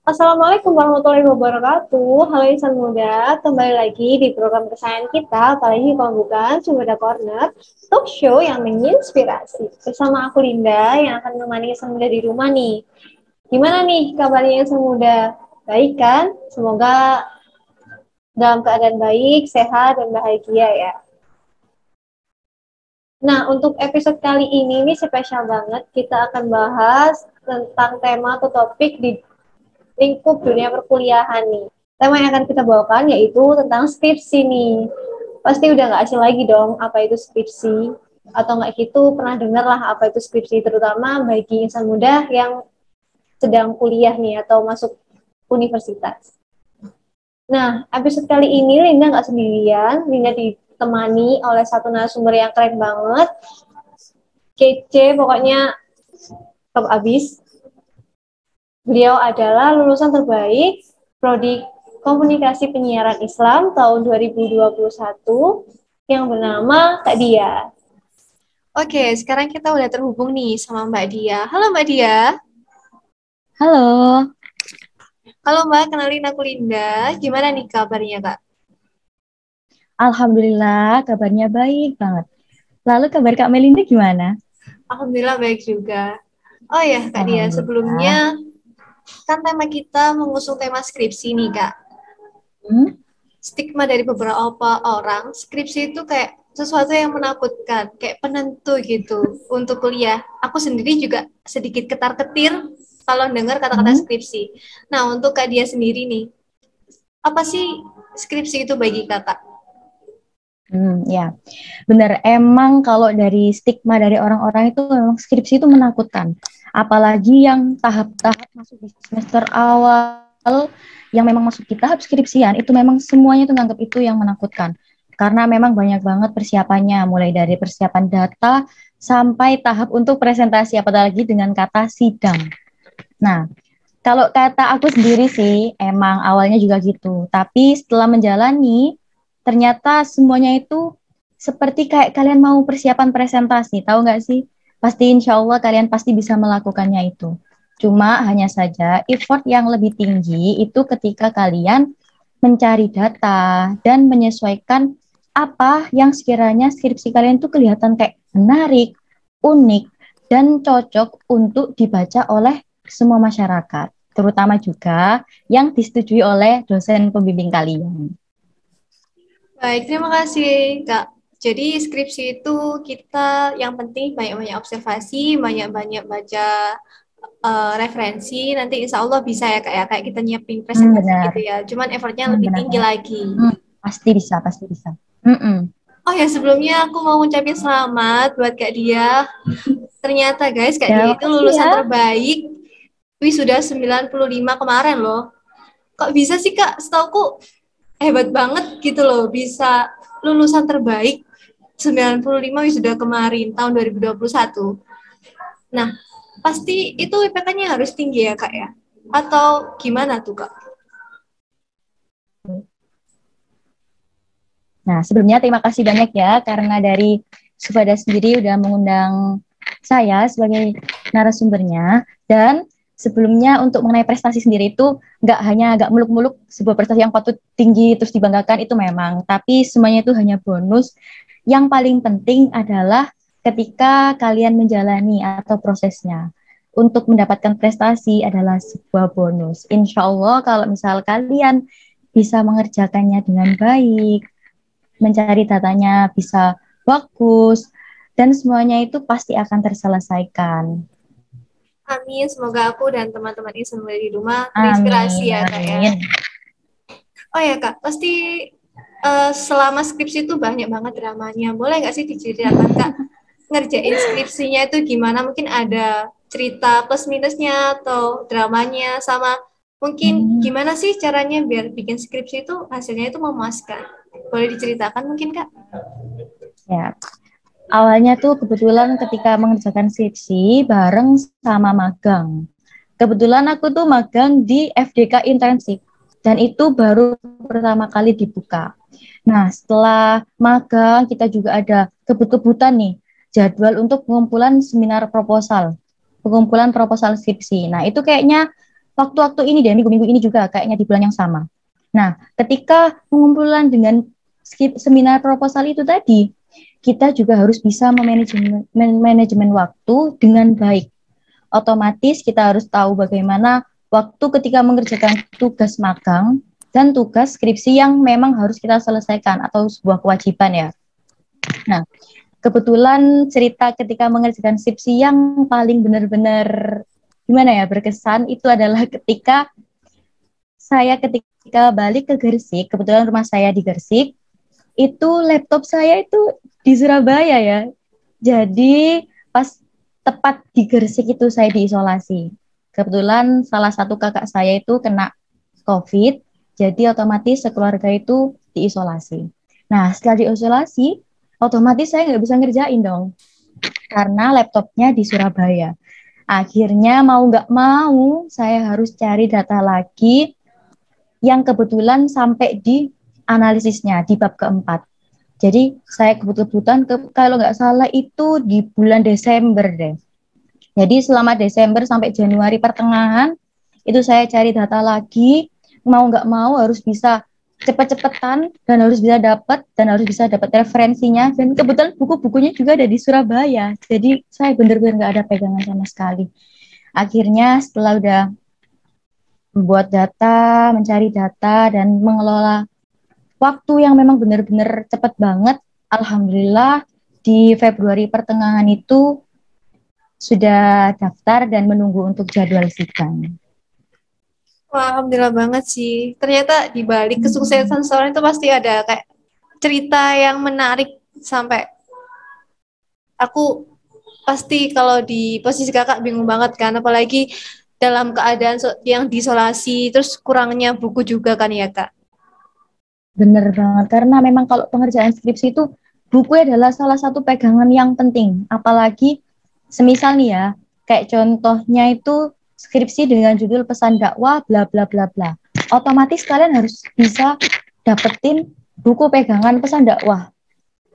Assalamualaikum warahmatullahi wabarakatuh. Halo insan muda, kembali lagi di program kesayangan kita, apalagi kalau bukan Sumber Corner, talk show yang menginspirasi. Bersama aku Linda yang akan menemani insan muda di rumah nih. Gimana nih kabarnya insan muda? Baik kan? Semoga dalam keadaan baik, sehat, dan bahagia ya. Nah, untuk episode kali ini nih spesial banget. Kita akan bahas tentang tema atau topik di lingkup dunia perkuliahan nih. Tema yang akan kita bawakan yaitu tentang skripsi nih. Pasti udah nggak asing lagi dong apa itu skripsi. Atau nggak gitu pernah dengar lah apa itu skripsi, terutama bagi insan muda yang sedang kuliah nih atau masuk universitas. Nah, episode kali ini Linda nggak sendirian. Linda ditemani oleh satu narasumber yang keren banget. Kece, pokoknya top abis. Beliau adalah lulusan terbaik Prodi Komunikasi Penyiaran Islam tahun 2021 yang bernama Kak Dia. Oke, sekarang kita udah terhubung nih sama Mbak Dia. Halo Mbak Dia. Halo, Halo Mbak, kenalin aku Linda. Gimana nih kabarnya Kak? Alhamdulillah kabarnya baik banget. Lalu kabar Kak Melinda gimana? Alhamdulillah baik juga. Oh ya Kak Dia, Alhamdulillah. sebelumnya kan tema kita mengusung tema skripsi nih Kak. Hmm? Stigma dari beberapa orang, skripsi itu kayak sesuatu yang menakutkan, kayak penentu gitu untuk kuliah. Aku sendiri juga sedikit ketar-ketir kalau dengar kata-kata Hmm? skripsi. Nah, untuk Kak Dia sendiri nih, apa sih skripsi itu bagi Kakak? Ya, benar. Emang kalau dari stigma dari orang-orang itu memang skripsi itu menakutkan. Apalagi yang tahap-tahap masuk di semester awal, yang memang masuk di tahap skripsian, itu memang semuanya itu nganggap itu yang menakutkan. Karena memang banyak banget persiapannya, mulai dari persiapan data sampai tahap untuk presentasi, apalagi dengan kata sidang. Nah, kalau kata aku sendiri sih, emang awalnya juga gitu. Tapi setelah menjalani, ternyata semuanya itu seperti kayak kalian mau persiapan presentasi. Tahu nggak sih? Pasti insya Allah kalian pasti bisa melakukannya itu. Cuma hanya saja effort yang lebih tinggi itu ketika kalian mencari data dan menyesuaikan apa yang sekiranya skripsi kalian itu kelihatan kayak menarik, unik, dan cocok untuk dibaca oleh semua masyarakat, terutama juga yang disetujui oleh dosen pembimbing kalian. Baik, terima kasih Kak. Jadi skripsi itu kita yang penting banyak-banyak observasi, banyak-banyak baca referensi, nanti insya Allah bisa ya Kak ya, kayak kita nyiapin presentasi Benar. gitu ya. Cuman effortnya lebih Benar tinggi banget. lagi. Pasti bisa, pasti bisa. Mm-mm. Oh ya, sebelumnya aku mau ngucapin selamat buat Kak Dia. Ternyata guys, Kak Ya, Dia itu makasih ya. lulusan terbaik wisuda 95 kemarin loh. Kok bisa sih Kak? Setauku hebat banget gitu loh, bisa lulusan terbaik 95 wisuda kemarin tahun 2021. Nah, pasti itu IPK-nya harus tinggi ya Kak ya? Atau gimana tuh Kak? Nah, sebelumnya terima kasih banyak ya karena dari Sufada sendiri udah mengundang saya sebagai narasumbernya. Dan sebelumnya untuk mengenai prestasi sendiri itu nggak hanya agak muluk-muluk sebuah prestasi yang patut tinggi terus dibanggakan itu memang, tapi semuanya itu hanya bonus. Yang paling penting adalah ketika kalian menjalani atau prosesnya. Untuk mendapatkan prestasi adalah sebuah bonus. Insya Allah kalau misal kalian bisa mengerjakannya dengan baik, mencari datanya bisa bagus, dan semuanya itu pasti akan terselesaikan. Amin, semoga aku dan teman-teman ini semua di rumah terinspirasi Amin, ya Kak ya. amin. Oh ya Kak, pasti selama skripsi itu banyak banget dramanya. Boleh nggak sih diceritakan Kak, ngerjain skripsinya itu gimana? Mungkin ada cerita plus minusnya atau dramanya, sama mungkin Hmm, gimana sih caranya biar bikin skripsi itu hasilnya itu memuaskan. Boleh diceritakan mungkin Kak? ya, awalnya tuh kebetulan ketika mengerjakan skripsi bareng sama magang. Kebetulan aku tuh magang di FDK intensif dan itu baru pertama kali dibuka. Nah, setelah magang kita juga ada kebut-kebutan nih jadwal untuk pengumpulan seminar proposal, pengumpulan proposal skripsi. Nah, itu kayaknya waktu-waktu ini deh, minggu-minggu ini juga kayaknya di bulan yang sama. Nah, ketika pengumpulan dengan seminar proposal itu tadi, kita juga harus bisa manajemen waktu dengan baik. Otomatis kita harus tahu bagaimana waktu ketika mengerjakan tugas magang dan tugas skripsi yang memang harus kita selesaikan atau sebuah kewajiban ya. Nah, kebetulan cerita ketika mengerjakan skripsi yang paling benar-benar gimana ya berkesan itu adalah ketika ketika balik ke Gresik, kebetulan rumah saya di Gresik, itu laptop saya itu di Surabaya ya. Jadi pas tepat di Gresik itu saya diisolasi. Kebetulan salah satu kakak saya itu kena COVID, jadi otomatis sekeluarga itu diisolasi. Nah, setelah diisolasi, otomatis saya nggak bisa ngerjain dong, karena laptopnya di Surabaya. Akhirnya mau nggak mau, saya harus cari data lagi yang kebetulan sampai di analisisnya, di bab keempat. Jadi saya kebetulan kalau nggak salah itu di bulan Desember deh. Jadi selama Desember sampai Januari pertengahan, itu saya cari data lagi, mau nggak mau harus bisa cepet-cepetan dan harus bisa dapat referensinya, dan kebetulan buku-bukunya juga ada di Surabaya, jadi saya benar-benar nggak ada pegangan sama sekali. Akhirnya setelah udah membuat data, mencari data dan mengelola waktu yang memang benar-benar cepat banget, alhamdulillah di Februari pertengahan itu sudah daftar dan menunggu untuk jadwal sidang. Wah, alhamdulillah banget sih. Ternyata di balik kesuksesan seorang itu pasti ada kayak cerita yang menarik sampai aku pasti kalau di posisi kakak bingung banget kan, apalagi dalam keadaan yang diisolasi, terus kurangnya buku juga kan ya kak. Bener banget, karena memang kalau pengerjaan skripsi itu buku adalah salah satu pegangan yang penting. Apalagi semisal nih ya, kayak contohnya itu skripsi dengan judul pesan dakwah bla bla bla bla. Otomatis kalian harus bisa dapetin buku pegangan pesan dakwah.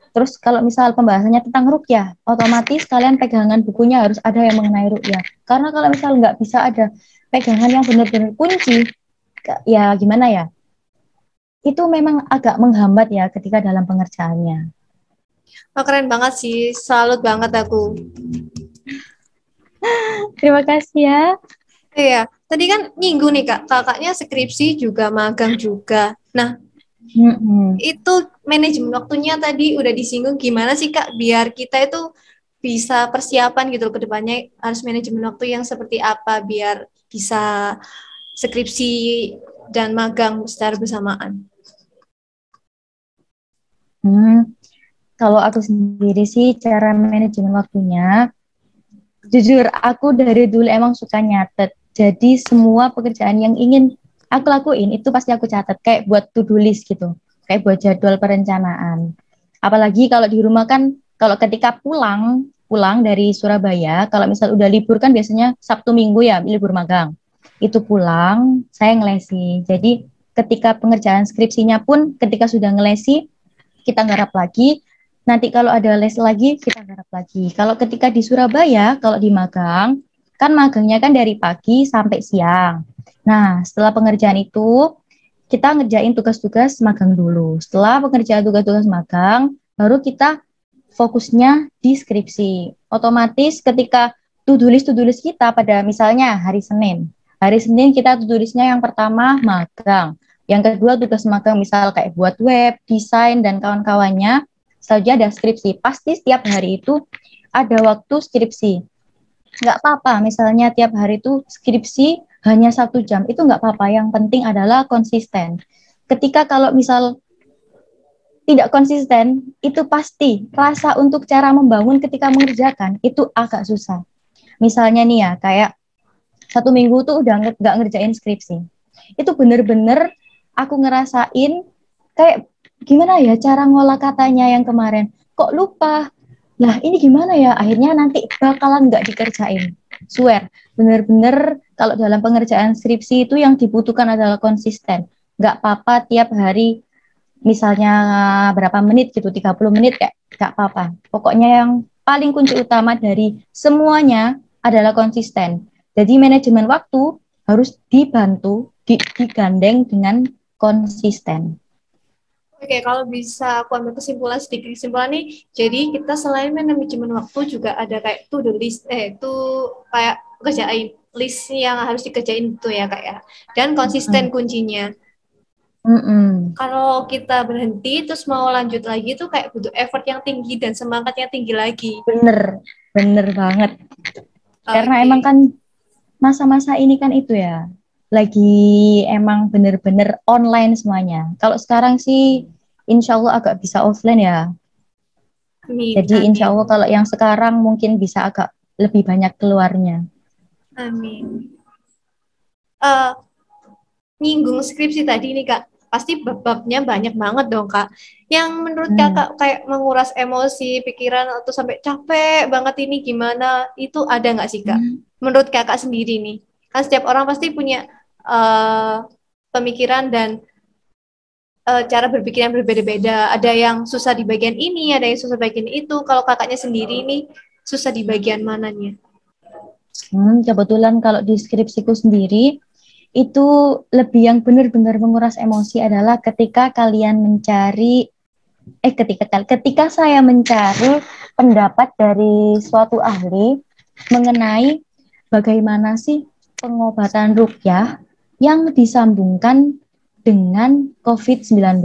Terus kalau misal pembahasannya tentang ruqyah, otomatis kalian pegangan bukunya harus ada yang mengenai ruqyah. Karena kalau misal nggak bisa ada pegangan yang benar-benar kunci, ya gimana ya? Itu memang agak menghambat ya ketika dalam pengerjaannya. Oh, keren banget sih, salut banget aku. Terima kasih ya. Iya, tadi kan nyinggung nih kak, kakaknya skripsi juga magang juga. Nah, itu manajemen waktunya tadi udah disinggung, gimana sih kak biar kita itu bisa persiapan gitu ke depannya, harus manajemen waktu yang seperti apa biar bisa skripsi dan magang secara bersamaan. Kalau aku sendiri sih cara manajemen waktunya, jujur aku dari dulu emang suka nyatet. Jadi semua pekerjaan yang ingin aku lakuin itu pasti aku catat, kayak buat to-do list gitu, kayak buat jadwal perencanaan. Apalagi kalau di rumah kan, kalau ketika pulang dari Surabaya, kalau misal udah libur kan biasanya Sabtu Minggu ya, libur magang. Itu pulang, saya ngelesi. Jadi ketika pengerjaan skripsinya pun ketika sudah ngelesi, kita garap lagi. Nanti kalau ada les lagi, kita garap lagi. Kalau ketika di Surabaya, kalau di magang, kan magangnya kan dari pagi sampai siang. Nah, setelah pengerjaan itu, kita ngerjain tugas-tugas magang dulu. Setelah pengerjaan tugas-tugas magang, baru kita fokusnya di skripsi. Otomatis ketika to-do list kita pada misalnya hari Senin. Hari Senin kita to-do listnya yang pertama magang. Yang kedua tugas magang misal kayak buat web, desain, dan kawan-kawannya. Saja ada skripsi. Pasti setiap hari itu ada waktu skripsi. Nggak apa-apa, misalnya tiap hari itu skripsi hanya 1 jam. Itu nggak apa-apa. Yang penting adalah konsisten. Ketika kalau misal tidak konsisten, itu pasti rasa untuk cara membangun ketika mengerjakan itu agak susah. Misalnya nih ya, kayak 1 minggu tuh udah nggak ngerjain skripsi. Itu bener-bener aku ngerasain kayak gimana ya cara ngolah katanya yang kemarin. Kok lupa? Lah ini gimana ya? Akhirnya nanti bakalan nggak dikerjain. Swear, bener-bener kalau dalam pengerjaan skripsi itu yang dibutuhkan adalah konsisten. Nggak apa-apa tiap hari misalnya berapa menit gitu, 30 menit kayak nggak apa-apa. Pokoknya yang paling kunci utama dari semuanya adalah konsisten. Jadi manajemen waktu harus dibantu, digandeng dengan konsisten. Oke, kalau bisa aku ambil kesimpulan sedikit kesimpulan nih, jadi kita selain manajemen waktu juga ada kayak to-do list, itu kayak kerjain list yang harus dikerjain itu ya kak ya, dan konsisten kuncinya. Kalau kita berhenti terus mau lanjut lagi tuh kayak butuh effort yang tinggi dan semangatnya tinggi lagi. Bener banget. Karena Oke. emang kan masa-masa ini kan itu ya, lagi emang bener-bener online semuanya. Kalau sekarang sih insya Allah agak bisa offline ya. Amin, Jadi insya amin, Allah kalau yang sekarang mungkin bisa agak lebih banyak keluarnya. amin. Eh, Nyinggung skripsi tadi nih kak, pasti bab-babnya banyak banget dong kak. Yang menurut Hmm. kakak kayak menguras emosi, pikiran atau sampai capek banget ini gimana? Itu ada nggak sih kak? Menurut kakak sendiri nih, kan setiap orang pasti punya eh, pemikiran dan cara berpikir yang berbeda-beda. Ada yang susah di bagian ini, ada yang susah bagian itu. Kalau kakaknya sendiri nih, susah di bagian mananya? Kebetulan kalau di skripsiku sendiri itu lebih yang benar-benar menguras emosi adalah ketika kalian mencari ketika saya mencari pendapat dari suatu ahli mengenai bagaimana sih pengobatan ruqyah yang disambungkan dengan COVID-19.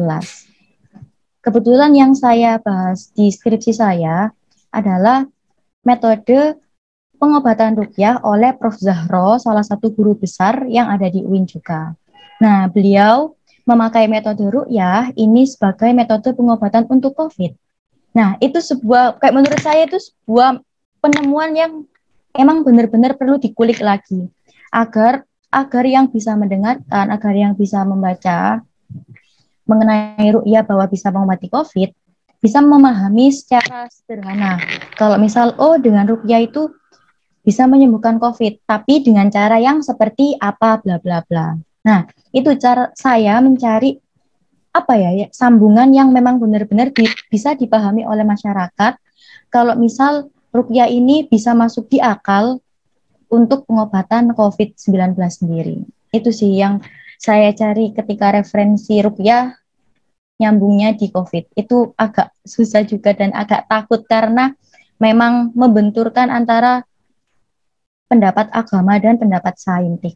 Kebetulan yang saya bahas di skripsi saya adalah metode pengobatan ruqyah oleh Prof. Zahro, salah satu guru besar yang ada di UIN juga. Nah, beliau memakai metode ruqyah ini sebagai metode pengobatan untuk COVID. Nah, itu kayak menurut saya itu sebuah penemuan yang emang benar-benar perlu dikulik lagi agar agar yang bisa mendengarkan, agar yang bisa membaca mengenai ruqyah bahwa bisa mengobati COVID, bisa memahami secara sederhana. Kalau misal, oh dengan ruqyah itu bisa menyembuhkan COVID, tapi dengan cara yang seperti apa, bla bla bla. Nah, itu cara saya mencari apa ya, sambungan yang memang benar-benar bisa dipahami oleh masyarakat. Kalau misal ruqyah ini bisa masuk di akal untuk pengobatan COVID-19 sendiri. Itu sih yang saya cari ketika referensi ruqyah nyambungnya di COVID. Itu agak susah juga dan agak takut karena memang membenturkan antara pendapat agama dan pendapat saintik.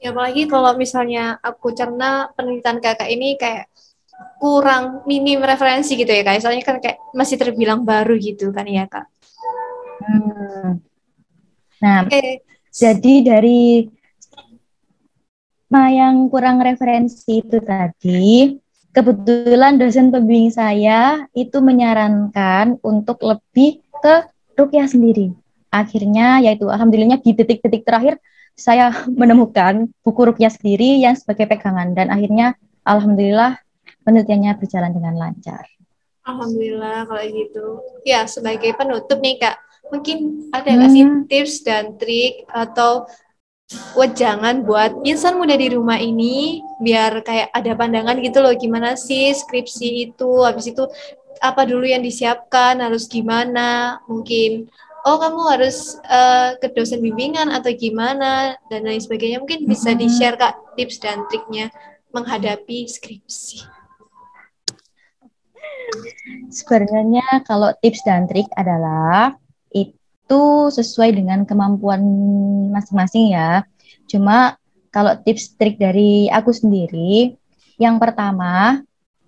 Ya, apalagi kalau misalnya aku cerna penelitian kakak ini kayak kurang minim referensi gitu ya kak. Soalnya kan kayak masih terbilang baru gitu kan ya kak. Nah, Oke. jadi dari yang kurang referensi itu tadi, kebetulan dosen pembimbing saya itu menyarankan untuk lebih ke ruqyah sendiri. Akhirnya, yaitu alhamdulillahnya di detik-detik terakhir saya menemukan buku ruqyah sendiri yang sebagai pegangan dan akhirnya alhamdulillah penelitiannya berjalan dengan lancar. Alhamdulillah kalau gitu. Ya, sebagai penutup nih Kak, mungkin ada nggak sih Hmm, tips dan trik atau wejangan buat insan muda di rumah ini biar kayak ada pandangan gitu loh gimana sih skripsi itu, habis itu apa dulu yang disiapkan, harus gimana, mungkin oh kamu harus ke dosen bimbingan atau gimana dan lain sebagainya. Mungkin bisa di-share Kak tips dan triknya menghadapi skripsi. Sebenarnya kalau tips dan trik adalah itu sesuai dengan kemampuan masing-masing ya. Cuma kalau tips trik dari aku sendiri, yang pertama,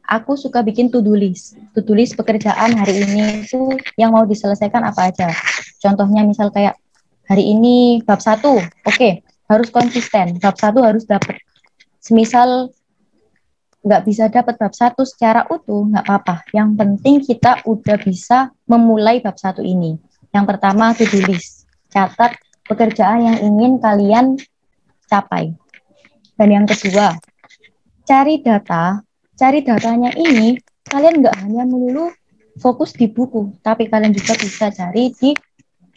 aku suka bikin to-do list. To-do list pekerjaan hari ini itu yang mau diselesaikan apa aja. Contohnya misal kayak hari ini bab 1, oke, harus konsisten. Bab 1 harus dapat. Semisal nggak bisa dapat bab 1 secara utuh, nggak apa-apa. Yang penting kita udah bisa memulai bab 1 ini. Yang pertama, to-do list. Catat pekerjaan yang ingin kalian capai. Dan yang kedua, cari data. Cari datanya ini, kalian nggak hanya melulu fokus di buku, tapi kalian juga bisa cari di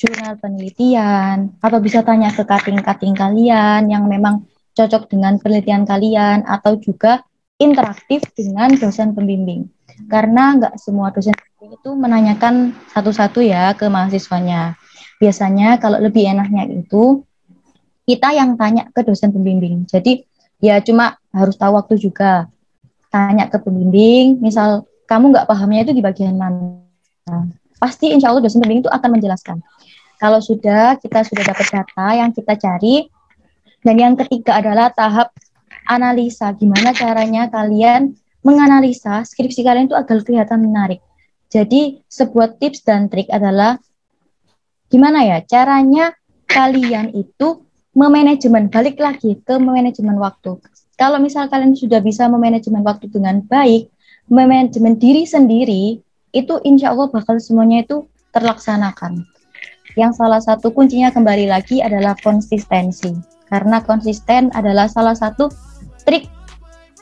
jurnal penelitian, atau bisa tanya ke kating-kating kalian yang memang cocok dengan penelitian kalian, atau juga interaktif dengan dosen pembimbing. Karena nggak semua dosen pembimbing itu menanyakan satu-satu ya ke mahasiswanya. Biasanya kalau lebih enaknya itu kita yang tanya ke dosen pembimbing. Jadi ya cuma harus tahu waktu juga. Tanya ke pembimbing, misal kamu nggak pahamnya itu di bagian mana. Pasti insya Allah dosen pembimbing itu akan menjelaskan. Kalau kita sudah dapat data yang kita cari, dan yang ketiga adalah tahap analisa. Gimana caranya kalian menganalisa skripsi kalian itu agar kelihatan menarik. Jadi sebuah tips dan trik adalah gimana ya caranya kalian itu memanajemen, balik lagi ke memanajemen waktu. Kalau misal kalian sudah bisa memanajemen waktu dengan baik, memanajemen diri sendiri, itu insya Allah bakal semuanya itu terlaksanakan. Yang salah satu kuncinya kembali lagi adalah konsistensi. Karena konsisten adalah salah satu trik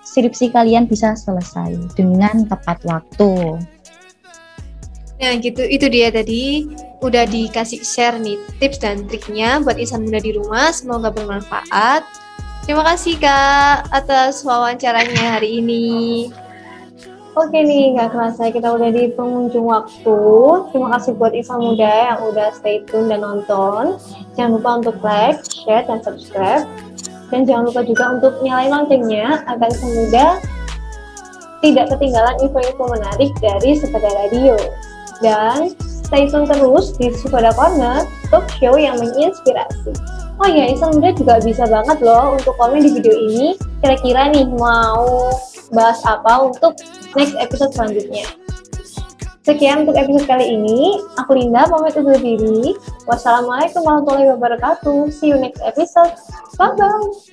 skripsi kalian bisa selesai dengan tepat waktu. Nah gitu, itu dia tadi udah dikasih share nih tips dan triknya buat insan muda di rumah. Semoga bermanfaat. Terima kasih Kak atas wawancaranya hari ini. Oke nih, nggak kerasa kita udah di pengunjung waktu. Terima kasih buat insan muda yang udah stay tune dan nonton. Jangan lupa untuk like, share, dan subscribe. Dan jangan lupa juga untuk nyalain loncengnya agar insan muda tidak ketinggalan info-info menarik dari Sepeda Radio. Dan stay tune terus di Sepeda Corner, talk show yang menginspirasi. Oh iya, insan muda juga bisa banget loh untuk komen di video ini. Kira-kira nih mau bahas apa untuk next episode selanjutnya. Sekian untuk episode kali ini. Aku Linda, pamit undur diri. Wassalamualaikum warahmatullahi wabarakatuh. See you next episode. Bye-bye.